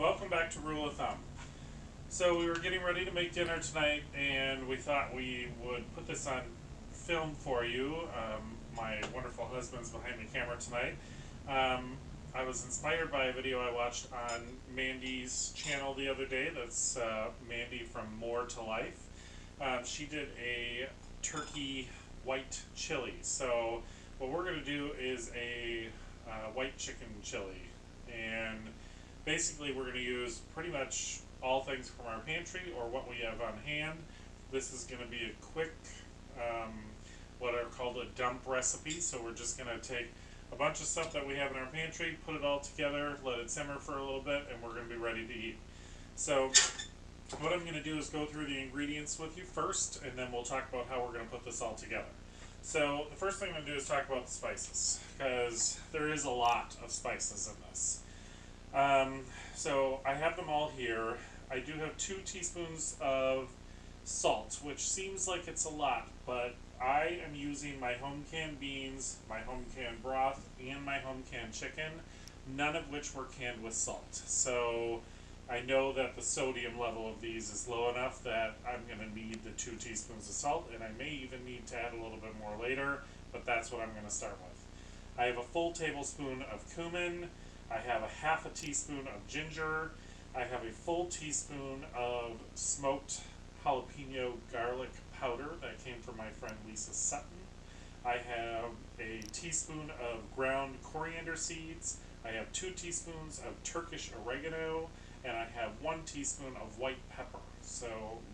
welcome back to Rule of Thumb. So we were getting ready to make dinner tonight, and we thought we would put this on film for you. My wonderful husband's behind the camera tonight. I was inspired by a video I watched on Mandy's channel the other day. That's Mandy from More to Life. She did a turkey white chili. So what we're going to do is a white chicken chili, and basically we're going to use pretty much all things from our pantry or what we have on hand. This is going to be a quick what are called a dump recipe. So we're just going to take a bunch of stuff that we have in our pantry, put it all together, let it simmer for a little bit, and we're going to be ready to eat. So what I'm going to do is go through the ingredients with you first, and then we'll talk about how we're going to put this all together. So the first thing I'm going to do is talk about the spices, because there is a lot of spices in this. So I have them all here. I do have 2 teaspoons of salt, which seems like it's a lot, but I am using my home canned beans, my home canned broth, and my home canned chicken, none of which were canned with salt. So I know that the sodium level of these is low enough that I'm going to need the 2 teaspoons of salt, and I may even need to add a little bit more later, but that's what I'm going to start with. I have a full tablespoon of cumin. I have a half a teaspoon of ginger. I have a full teaspoon of smoked jalapeno garlic powder that came from my friend Lisa Sutton. I have a teaspoon of ground coriander seeds. I have 2 teaspoons of Turkish oregano, and I have 1 teaspoon of white pepper. So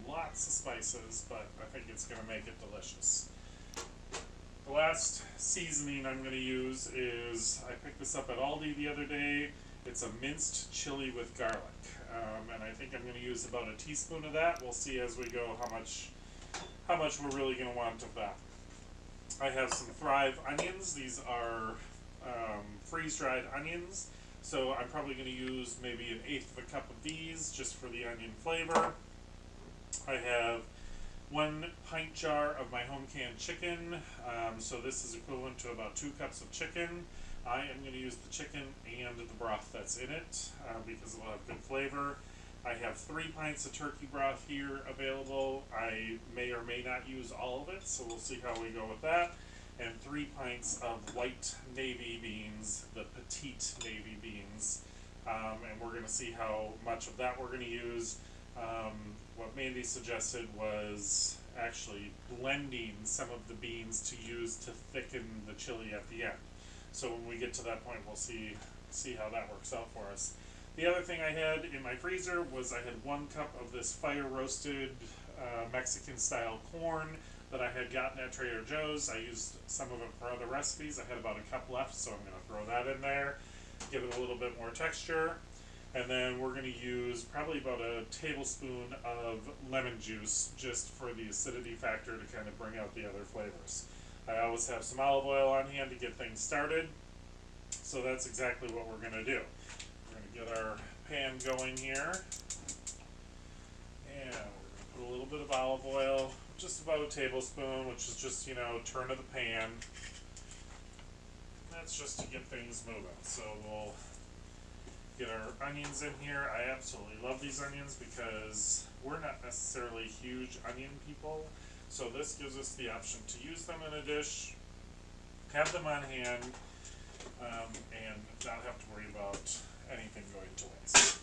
lots of spices, but I think it's going to make it delicious. The last seasoning I'm going to use is, I picked this up at Aldi the other day. It's a minced chili with garlic, and I think I'm going to use about a teaspoon of that. We'll see as we go how much we're really going to want of that. I have some Thrive onions. These are freeze-dried onions, so I'm probably going to use maybe 1/8 of a cup of these just for the onion flavor. I have 1 pint jar of my home canned chicken, so this is equivalent to about 2 cups of chicken. I am going to use the chicken and the broth that's in it because it will have good flavor. I have 3 pints of turkey broth here available. I may or may not use all of it, so we'll see how we go with that. And 3 pints of white navy beans, the petite navy beans, and we're going to see how much of that we're going to use. What Mandy suggested was actually blending some of the beans to use to thicken the chili at the end. So when we get to that point, we'll see how that works out for us. The other thing I had in my freezer was I had 1 cup of this fire roasted Mexican style corn that I had gotten at Trader Joe's. I used some of it for other recipes. I had about a cup left, so I'm going to throw that in there, give it a little bit more texture. And then we're going to use probably about a tablespoon of lemon juice just for the acidity factor to kind of bring out the other flavors. I always have some olive oil on hand to get things started, so that's exactly what we're going to do. We're going to get our pan going here, and we're going to put a little bit of olive oil, just about a tablespoon, which is just, turn of the pan. That's just to get things moving. So we'll get our onions in here. I absolutely love these onions because we're not necessarily huge onion people, so this gives us the option to use them in a dish, have them on hand, and not have to worry about anything going to waste.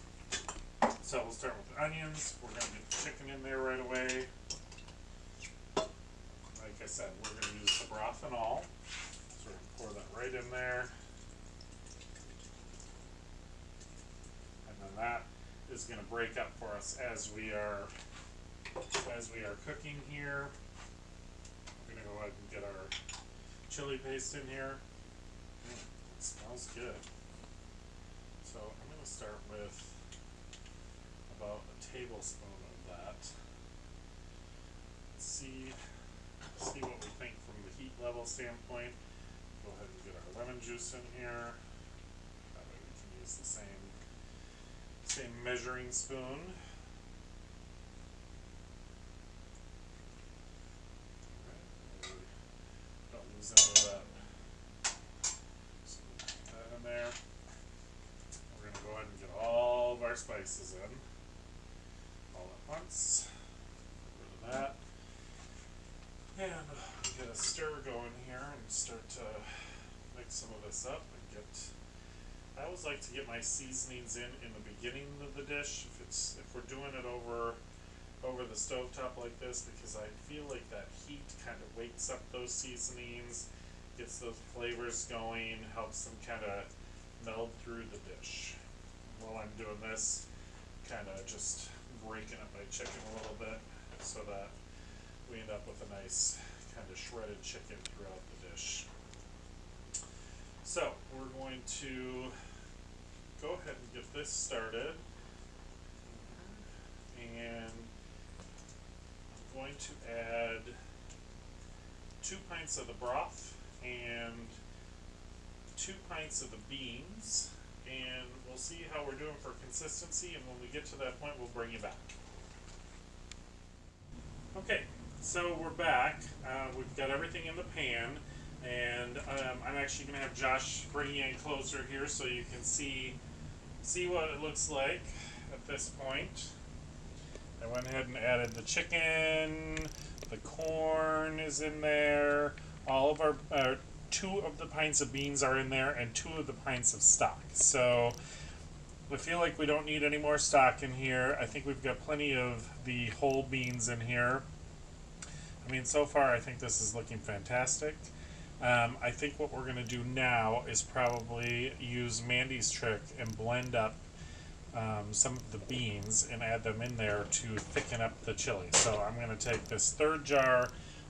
So we'll start with the onions. We're going to get the chicken in there right away. Like I said, we're going to use the broth and all, so we're going to pour that right in there. And then that is going to break up for us as we are cooking here. We're going to go ahead and get our chili paste in here. It smells good. So I'm going to start with about a tablespoon of that. See what we think from the heat level standpoint. Go ahead and get our lemon juice in here. That way we can use the same measuring spoon. Don't lose any of that. So put that in there. We're going to go ahead and get all of our our spices in all at once. Get rid of that. And get a stir going here and start to mix some of this up and get. I always like to get my seasonings in the beginning of the dish if we're doing it over the stovetop like this, because I feel like that heat kind of wakes up those seasonings, gets those flavors going, helps them kind of meld through the dish. While I'm doing this, kind of just breaking up my chicken a little bit so that we end up with a nice kind of shredded chicken throughout the dish. So we're going to go ahead and get this started, and I'm going to add 2 pints of the broth and 2 pints of the beans, and we'll see how we're doing for consistency, and when we get to that point we'll bring you back. Okay, so we're back. We've got everything in the pan, and I'm actually going to have Josh bring you in closer here so you can see what it looks like at this point. I went ahead and added the chicken, the corn is in there, all of our 2 of the pints of beans are in there, and 2 of the pints of stock. So I feel like we don't need any more stock in here. I think we've got plenty of the whole beans in here. I mean, so far I think this is looking fantastic. I think what we're going to do now is probably use Mandy's trick and blend up some of the beans and add them in there to thicken up the chili. So I'm going to take this 3rd jar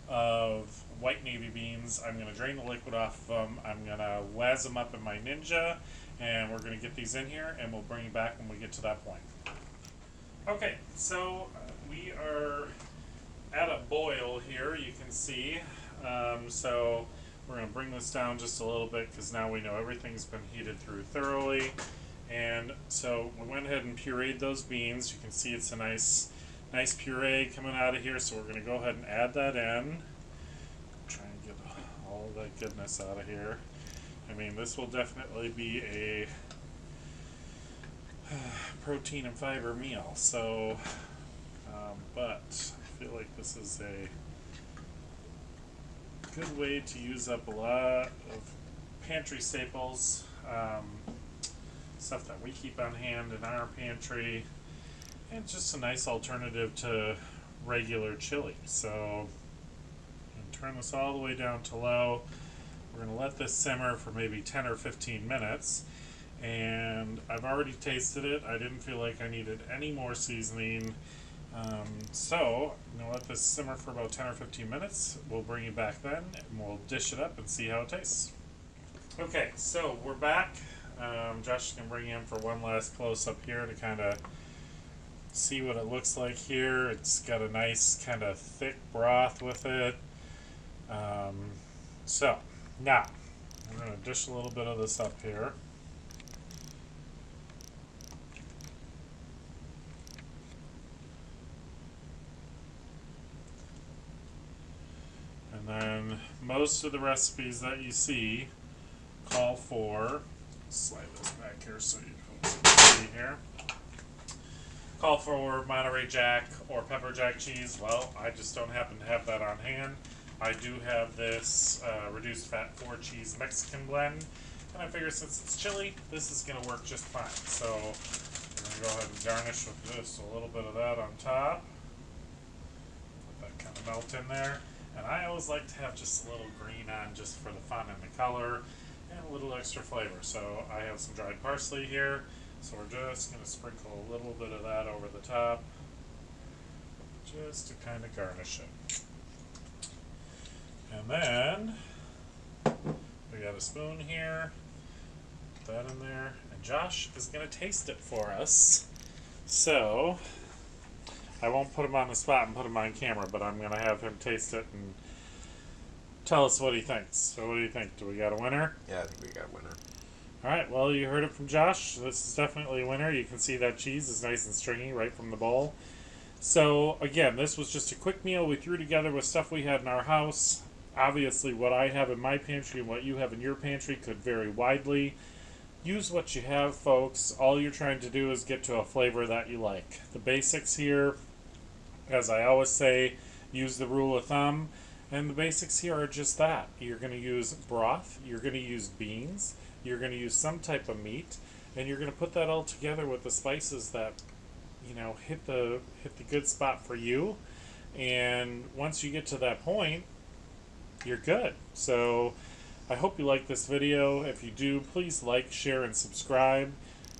of white navy beans. I'm going to drain the liquid off of them. I'm going to waz them up in my Ninja, and we're going to get these in here, and we'll bring you back when we get to that point. Okay, so we are at a boil here, you can see. So we're going to bring this down just a little bit because now we know everything's been heated through thoroughly. And so we went ahead and pureed those beans. You can see it's a nice puree coming out of here, so we're going to go ahead and add that in. Try and get all of that goodness out of here. I mean, this will definitely be a protein and fiber meal, so but I feel like this is a good way to use up a lot of pantry staples, stuff that we keep on hand in our pantry, and just a nice alternative to regular chili. So I'm going to turn this all the way down to low. We're going to let this simmer for maybe 10 or 15 minutes, and I've already tasted it. I didn't feel like I needed any more seasoning. So I'm going to let this simmer for about 10 or 15 minutes. We'll bring you back then, and we'll dish it up and see how it tastes. Okay, so we're back. Josh is going to bring you in for one last close-up here to kind of see what it looks like here. It's got a nice kind of thick broth with it. So now we're going to dish a little bit of this up here. And then most of the recipes that you see call for, slide this back here so you folks can see here, call for Monterey Jack or pepper jack cheese. Well, I just don't happen to have that on hand. I do have this reduced fat 4 cheese Mexican blend, and I figure since it's chili, this is going to work just fine. So we're going to go ahead and garnish with just a little bit of that on top. Let that kind of melt in there. And I always like to have just a little green on just for the fun and the color and a little extra flavor. So I have some dried parsley here, so we're just going to sprinkle a little bit of that over the top just to kind of garnish it. And then we got a spoon here, put that in there, and Josh is going to taste it for us. So I won't put him on the spot and put him on camera, but I'm going to have him taste it and tell us what he thinks. So what do you think? Do we got a winner? Yeah, I think we got a winner. Alright, well, you heard it from Josh. This is definitely a winner. You can see that cheese is nice and stringy right from the bowl. So, again, this was just a quick meal we threw together with stuff we had in our house. Obviously, what I have in my pantry and what you have in your pantry could vary widely. use what you have, folks. All you're trying to do is get to a flavor that you like. The basics here, as I always say, use the rule of thumb. And the basics here are just that. You're going to use broth, you're going to use beans, you're going to use some type of meat, and you're going to put that all together with the spices that, hit the good spot for you. And once you get to that point, you're good. So I hope you like this video. If you do, please like, share, and subscribe.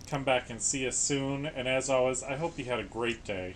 Come back and see us soon. And as always, I hope you had a great day.